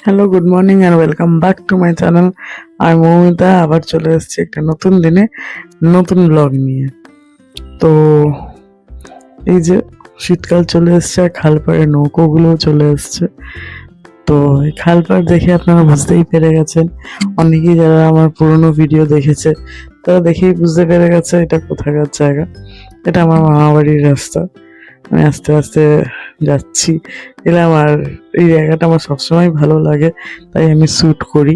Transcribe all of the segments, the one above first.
Hello, good morning and welcome back to my channel. আমি মৌমিতা আবার চলে এসেছি একটা নতুন দিনে নতুন ব্লগ নিয়ে। তো এই যে শীতকাল চলে এসছে আর খালপাড়ের নৌকোগুলোও চলে এসছে। তো এই খালপাড় দেখে আপনারা বুঝতেই পেরে গেছেন, অনেকেই যারা আমার পুরনো ভিডিও দেখেছে তারা দেখেই বুঝতে পেরে গেছে এটা কোথাকার জায়গা। এটা আমার মামাবাড়ির রাস্তা। আমি আস্তে আস্তে যাচ্ছি, এলাম। আর এই জায়গাটা আমার সবসময় ভালো লাগে, তাই আমি শ্যুট করি।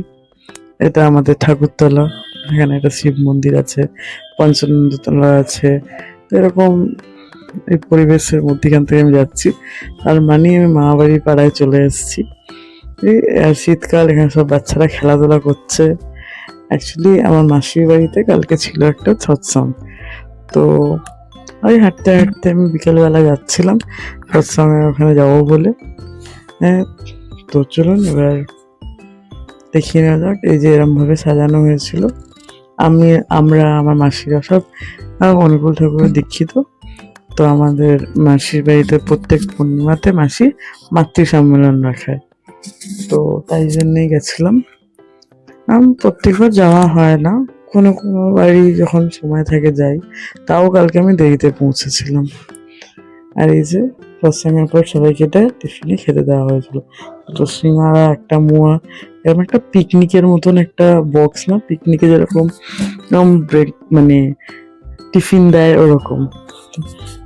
এটা আমাদের ঠাকুরতলা, এখানে একটা শিব মন্দির আছে, পঞ্চনন্দতলা আছে। তো এরকম এই পরিবেশের মধ্যেখান থেকে আমি যাচ্ছি, তার মানে আমি মামাবাড়ির পাড়ায় চলে এসেছি। এই শীতকাল, এখানে সব বাচ্চারা খেলাধুলা করছে। অ্যাকচুয়ালি আমার মাসির বাড়িতে কালকে ছিল একটা সৎসঙ্গ। তো ওই হাঁটতে হাঁটতে আমি বিকেলবেলা যাচ্ছিলাম সৎসঙ্গে, ওখানে যাবো বলে। হ্যাঁ, তো চলুন এবার দেখিয়ে নেওয়া যাক। এই যে এরমভাবে সাজানো হয়েছিল। আমরা আমার মাসিরা সব অনুকূল ঠাকুরের দীক্ষিত। তো আমাদের মাসির বাড়িতে প্রত্যেক পূর্ণিমাতে মাসি মাতৃ সম্মেলন রাখায়, তো তাই জন্যই গেছিলাম। প্রত্যেকবার যাওয়া হয় না, কোনো কোনো বাড়ি যখন সময় থাকে যাই। তাও কালকে আমি দেরিতে পৌঁছেছিলাম। আর এই যে সৎসঙ্গের পর সবাইকে এটা টিফিনে খেতে দেওয়া হয়েছিল। তো সিঙ্গারা, একটা মোয়া, এরকম একটা পিকনিকের মতন একটা বক্স, না পিকনিকে যেরকম ব্রেক মানে টিফিন দেয় ওরকম।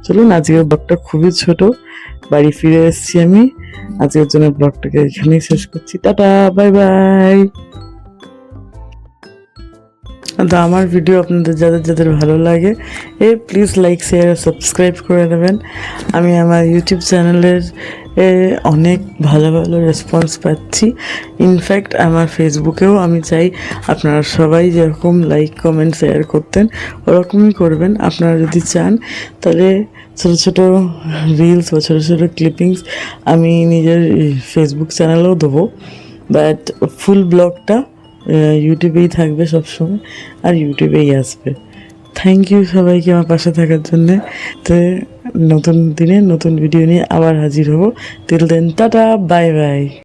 চলুন, আজকের ব্লগটা খুবই ছোট, বাড়ি ফিরে এসেছি আমি। আজকের জন্য ব্লগটাকে এখানেই শেষ করছি। Tata, bye by. তো আমার ভিডিও আপনাদের যাদের যাদের ভালো লাগে প্লিজ লাইক, শেয়ার, সাবস্ক্রাইব করে নেবেন। আমি আমার ইউটিউব চ্যানেলের অনেক ভালো ভালো রেসপন্স পাচ্ছি। ইনফ্যাক্ট আমার ফেসবুকেও আমি চাই আপনারা সবাই যেরকম লাইক, কমেন্ট, শেয়ার করতেন ওরকমই করবেন। আপনারা যদি চান তাহলে ছোটো ছোটো রিলস বা ছোটো ছোটো ক্লিপিংস আমি নিজের ফেসবুক চ্যানেলেও দেবো, বাট ফুল ব্লগটা ইউটিউবেই থাকবে সবসময়, আর ইউটিউবেই আসবে। থ্যাংক ইউ সবাইকে আমার পাশে থাকার জন্যে। তো নতুন দিনে নতুন ভিডিও নিয়ে আবার হাজির হব। Till then, tata, bye by.